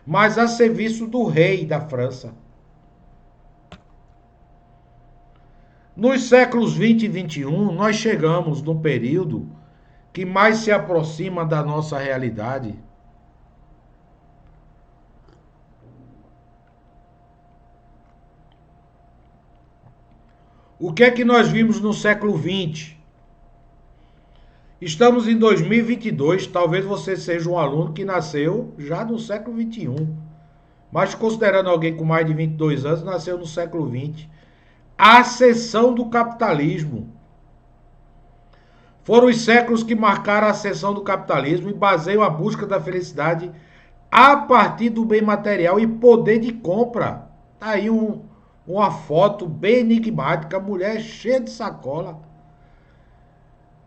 mas a serviço do rei da França. Nos séculos 20 e 21, nós chegamos num período que mais se aproxima da nossa realidade. O que é que nós vimos no século 20? Estamos em 2022, talvez você seja um aluno que nasceu já no século 21, mas considerando alguém com mais de 22 anos, nasceu no século 20. A ascensão do capitalismo. Foram os séculos que marcaram a ascensão do capitalismo e baseiam a busca da felicidade a partir do bem material e poder de compra. Tá aí uma foto bem enigmática, mulher cheia de sacola.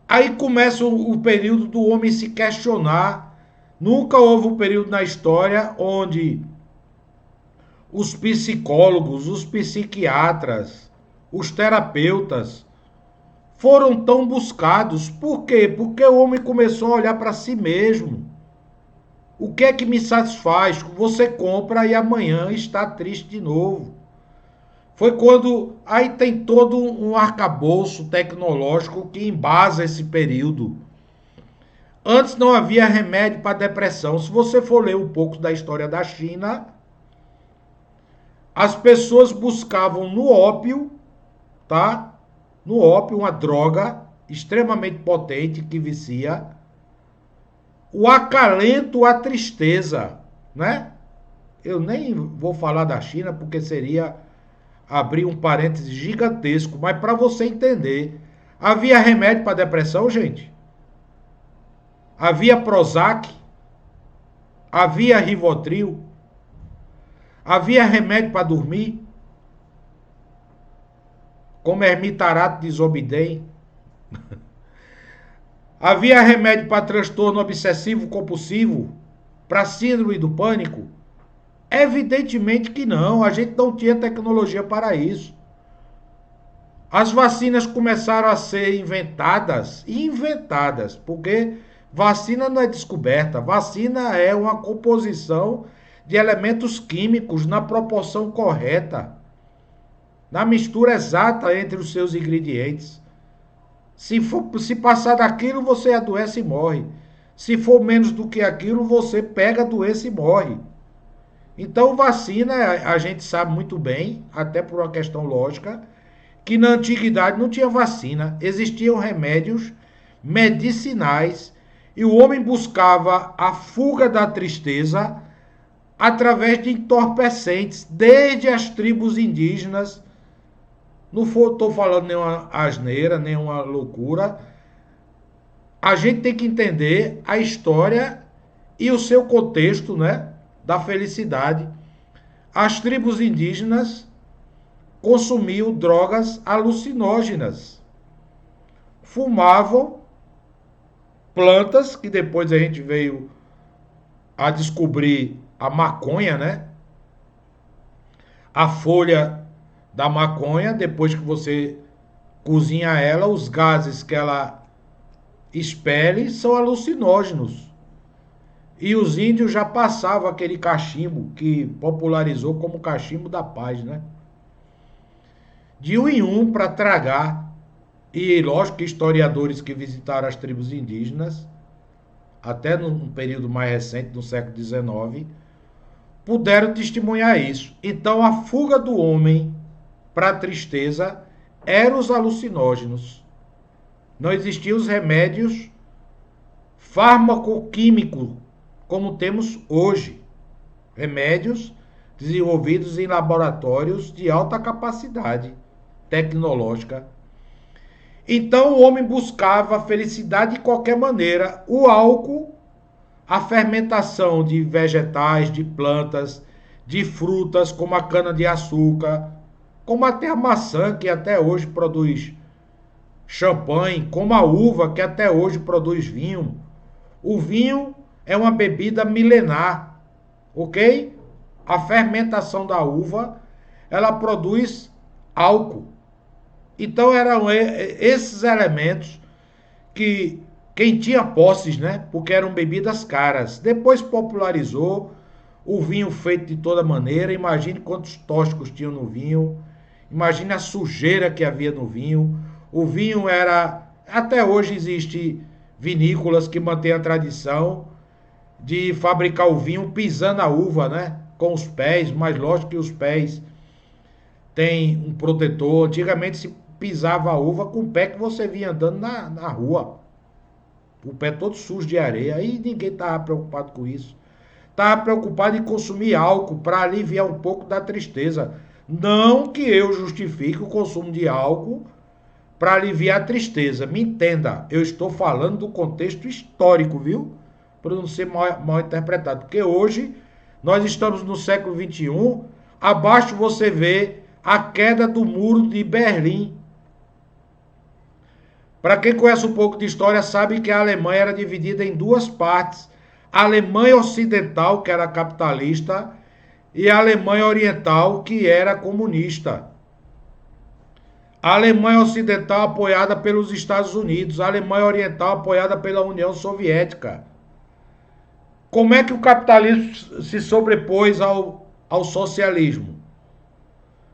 Aí começa o período do homem se questionar. Nunca houve um período na história onde os psicólogos, os psiquiatras, os terapeutas foram tão buscados. Por quê? Porque o homem começou a olhar para si mesmo. O que é que me satisfaz? Você compra e amanhã está triste de novo. Foi quando aí tem todo um arcabouço tecnológico que embasa esse período. Antes não havia remédio para depressão. Se você for ler um pouco da história da China, as pessoas buscavam no ópio, tá? No ópio, uma droga extremamente potente que vicia, o acalento à tristeza, né? Eu nem vou falar da China porque seria abrir um parêntese gigantesco, mas para você entender, havia remédio para depressão, gente? Havia Prozac, havia Rivotril, havia remédio para dormir, como ermitarato de Zolpidem. Havia remédio para transtorno obsessivo compulsivo, para síndrome do pânico? Evidentemente que não, a gente não tinha tecnologia para isso. As vacinas começaram a ser inventadas, porque vacina não é descoberta, vacina é uma composição de elementos químicos na proporção correta, na mistura exata entre os seus ingredientes. Se passar daquilo, você adoece e morre. Se for menos do que aquilo, você pega a doença e morre. Então, vacina, a gente sabe muito bem, até por uma questão lógica, que na antiguidade não tinha vacina. Existiam remédios medicinais e o homem buscava a fuga da tristeza através de entorpecentes, desde as tribos indígenas. Não estou falando nenhuma asneira, nenhuma loucura. A gente tem que entender a história e o seu contexto, né, da felicidade. As tribos indígenas consumiam drogas alucinógenas. Fumavam plantas, que depois a gente veio a descobrir a maconha, né? A folha da maconha, depois que você cozinha ela, os gases que ela expele são alucinógenos. E os índios já passavam aquele cachimbo que popularizou como cachimbo da paz, né? De um em um para tragar. E lógico que historiadores que visitaram as tribos indígenas, até num período mais recente, no século XIX, puderam testemunhar isso. Então a fuga do homem para a tristeza eram os alucinógenos. Não existiam os remédios farmacoquímicos como temos hoje. Remédios desenvolvidos em laboratórios de alta capacidade tecnológica. Então o homem buscava a felicidade de qualquer maneira. O álcool, a fermentação de vegetais, de plantas, de frutas, como a cana-de-açúcar, como até a maçã, que até hoje produz champanhe, como a uva, que até hoje produz vinho. O vinho é uma bebida milenar, ok? A fermentação da uva, ela produz álcool. Então eram esses elementos quem tinha posses, né? Porque eram bebidas caras. Depois popularizou, o vinho feito de toda maneira. Imagine quantos tóxicos tinham no vinho. Imagine a sujeira que havia no vinho. O vinho era... Até hoje existe vinícolas que mantêm a tradição de fabricar o vinho pisando a uva, né? Com os pés, mas lógico que os pés têm um protetor. Antigamente se pisava a uva com o pé que você vinha andando na rua. O pé todo sujo de areia. Aí ninguém estava preocupado com isso. Estava preocupado em consumir álcool para aliviar um pouco da tristeza. Não que eu justifique o consumo de álcool para aliviar a tristeza. Me entenda, eu estou falando do contexto histórico, viu? Para não ser mal interpretado. Porque hoje nós estamos no século XXI. Abaixo você vê a queda do muro de Berlim. Para quem conhece um pouco de história, sabe que a Alemanha era dividida em duas partes. A Alemanha Ocidental, que era capitalista, e a Alemanha Oriental, que era comunista. A Alemanha Ocidental apoiada pelos Estados Unidos, a Alemanha Oriental apoiada pela União Soviética. Como é que o capitalismo se sobrepôs ao socialismo?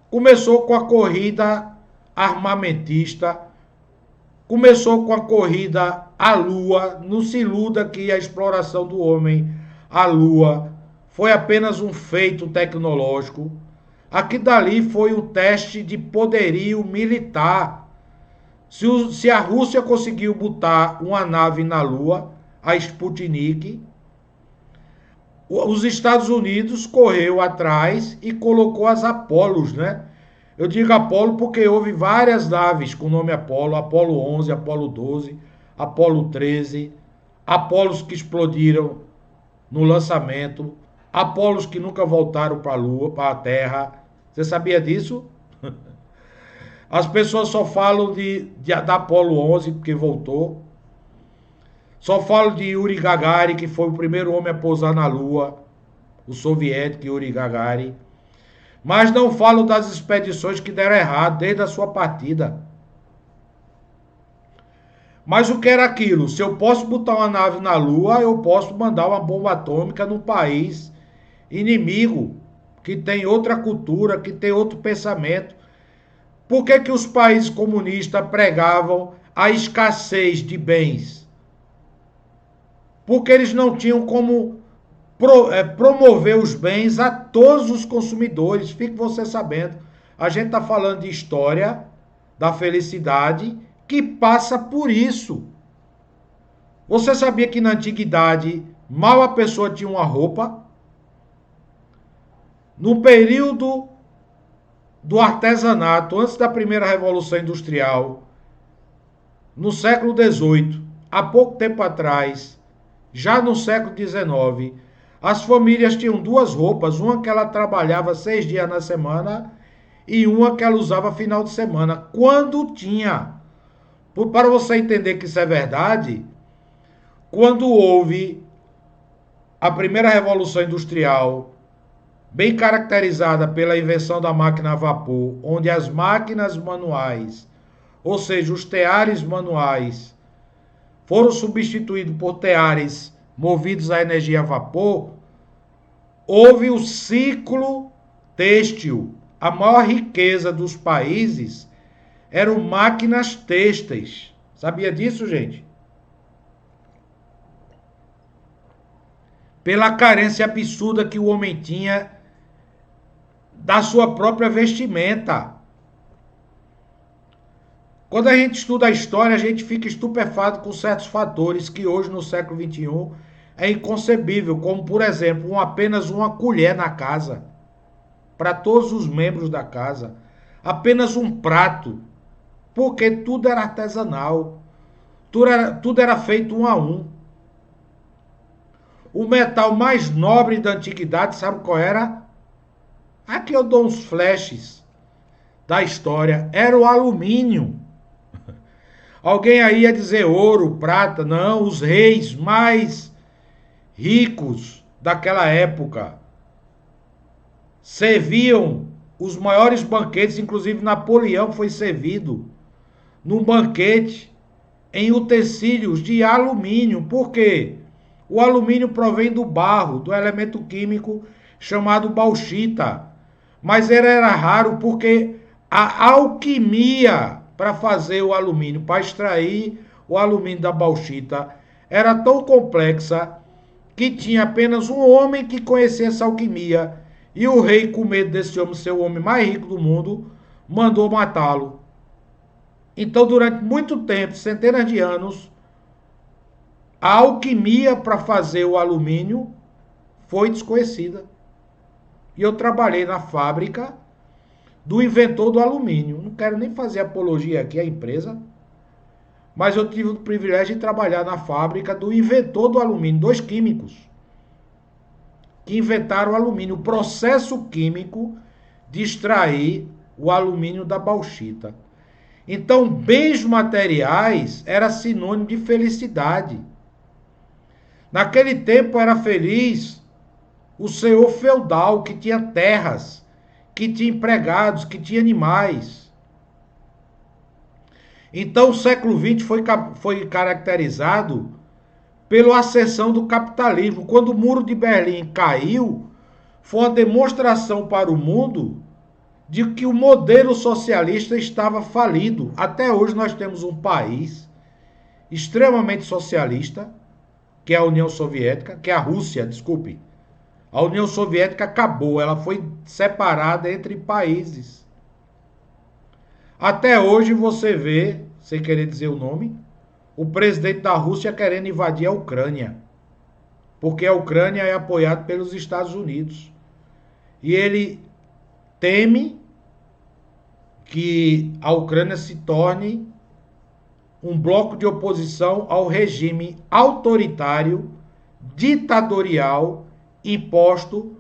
Começou com a corrida armamentista, começou com a corrida à Lua. Não se iluda que a exploração do homem à Lua foi apenas um feito tecnológico. Aqui dali foi um teste de poderio militar. Se a Rússia conseguiu botar uma nave na Lua, a Sputnik, os Estados Unidos correu atrás e colocou as Apolos, né? Eu digo Apolo porque houve várias naves com o nome Apolo, Apolo 11, Apolo 12, Apolo 13, Apolos que explodiram no lançamento, Apolos que nunca voltaram para a Lua, para a Terra. Você sabia disso? As pessoas só falam da Apolo 11 porque voltou. Só falam de Yuri Gagarin, que foi o primeiro homem a pousar na Lua, o soviético Yuri Gagarin. Mas não falam das expedições que deram errado desde a sua partida. Mas o que era aquilo? Se eu posso botar uma nave na Lua, eu posso mandar uma bomba atômica num país inimigo, que tem outra cultura, que tem outro pensamento. Por que os países comunistas pregavam a escassez de bens? Porque eles não tinham como promover os bens a todos os consumidores. Fique você sabendo. A gente está falando de história, da felicidade, que passa por isso. Você sabia que na antiguidade, mal a pessoa tinha uma roupa? No período do artesanato, antes da primeira Revolução Industrial, no século XVIII, há pouco tempo atrás, já no século XIX, as famílias tinham duas roupas, uma que ela trabalhava 6 dias na semana e uma que ela usava final de semana, quando tinha. Para você entender que isso é verdade, quando houve a primeira Revolução Industrial, bem caracterizada pela invenção da máquina a vapor, onde as máquinas manuais, ou seja, os teares manuais, foram substituídos por teares movidos a energia a vapor, houve o ciclo têxtil. A maior riqueza dos países eram máquinas têxteis. Sabia disso, gente? Pela carência absurda que o homem tinha da sua própria vestimenta. Quando a gente estuda a história, a gente fica estupefato com certos fatores que hoje, no século XXI, é inconcebível, como, por exemplo, apenas uma colher na casa, para todos os membros da casa, apenas um prato, porque tudo era artesanal, tudo era feito um a um. O metal mais nobre da antiguidade, sabe qual era? Aqui eu dou uns flashes da história, era o alumínio. Alguém aí ia dizer ouro, prata, não, os reis mais ricos daquela época serviam os maiores banquetes, inclusive Napoleão foi servido num banquete em utensílios de alumínio. Por quê? O alumínio provém do barro, do elemento químico chamado bauxita. Mas ele era raro porque a alquimia para fazer o alumínio, para extrair o alumínio da bauxita, era tão complexa que tinha apenas um homem que conhecia essa alquimia. E o rei, com medo desse homem ser o homem mais rico do mundo, mandou matá-lo. Então, durante muito tempo, centenas de anos, a alquimia para fazer o alumínio foi desconhecida. E eu trabalhei na fábrica do inventor do alumínio. Não quero nem fazer apologia aqui à empresa, mas eu tive o privilégio de trabalhar na fábrica do inventor do alumínio, dois químicos que inventaram o alumínio, o processo químico de extrair o alumínio da bauxita. Então, bens materiais era sinônimo de felicidade. Naquele tempo era feliz o senhor feudal que tinha terras, que tinha empregados, que tinha animais. Então o século XX foi caracterizado pela ascensão do capitalismo. Quando o Muro de Berlim caiu, foi uma demonstração para o mundo de que o modelo socialista estava falido. Até hoje nós temos um país extremamente socialista, que é a União Soviética, que é a Rússia, desculpe. A União Soviética acabou, ela foi separada entre países. Até hoje você vê, sem querer dizer o nome, o presidente da Rússia querendo invadir a Ucrânia, porque a Ucrânia é apoiada pelos Estados Unidos. E ele teme que a Ucrânia se torne um bloco de oposição ao regime autoritário, ditatorial, imposto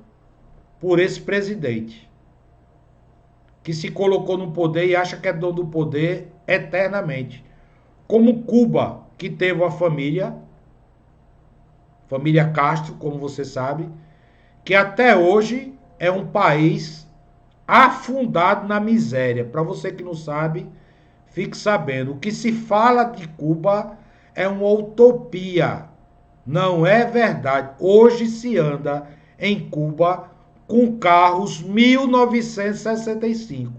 por esse presidente, que se colocou no poder e acha que é dono do poder eternamente. Como Cuba, que teve uma família Castro, como você sabe, que até hoje é um país afundado na miséria. Para você que não sabe, fique sabendo, o que se fala de Cuba é uma utopia. Não é verdade. Hoje se anda em Cuba com carros 1965.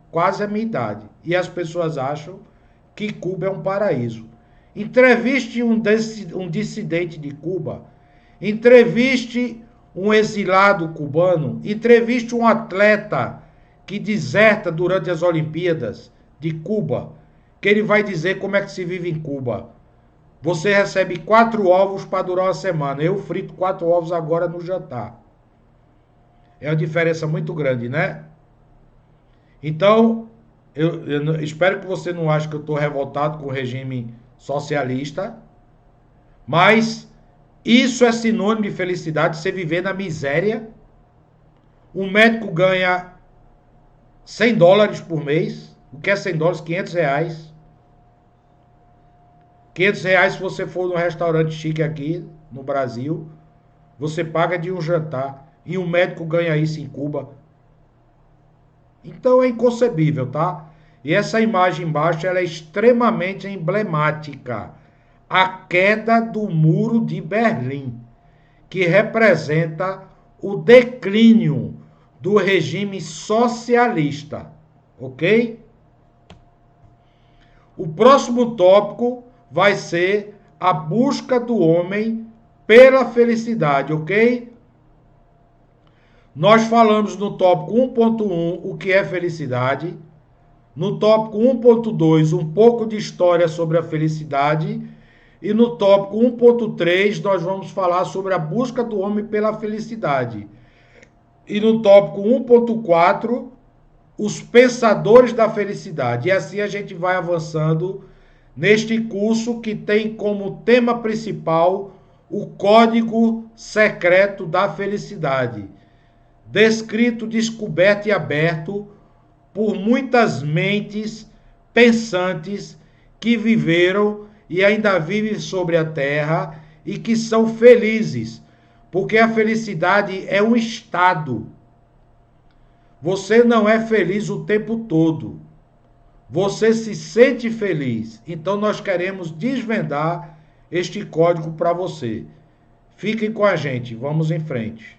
Quase a minha idade. E as pessoas acham que Cuba é um paraíso. Entreviste um dissidente de Cuba. Entreviste um exilado cubano. Entreviste um atleta que deserta durante as Olimpíadas de Cuba. Que ele vai dizer como é que se vive em Cuba. Você recebe 4 ovos para durar uma semana. Eu frito 4 ovos agora no jantar. É uma diferença muito grande, né? Então, eu espero que você não ache que eu estou revoltado com o regime socialista. Mas isso é sinônimo de felicidade, você viver na miséria. Um médico ganha $100 por mês. O que é $100? R$ 500. R$ 500 se você for num restaurante chique aqui no Brasil, você paga de um jantar. E um médico ganha isso em Cuba. Então é inconcebível, tá? E essa imagem embaixo ela é extremamente emblemática. A queda do Muro de Berlim, que representa o declínio do regime socialista. Ok? O próximo tópico vai ser a busca do homem pela felicidade, ok? Nós falamos no tópico 1.1 o que é felicidade. No tópico 1.2 um pouco de história sobre a felicidade. E no tópico 1.3 nós vamos falar sobre a busca do homem pela felicidade. E no tópico 1.4 os pensadores da felicidade. E assim a gente vai avançando neste curso que tem como tema principal o código secreto da felicidade, descrito, descoberto e aberto por muitas mentes pensantes que viveram e ainda vivem sobre a terra e que são felizes, porque a felicidade é um estado. Você não é feliz o tempo todo. Você se sente feliz. Então nós queremos desvendar este código para você. Fiquem com a gente, vamos em frente.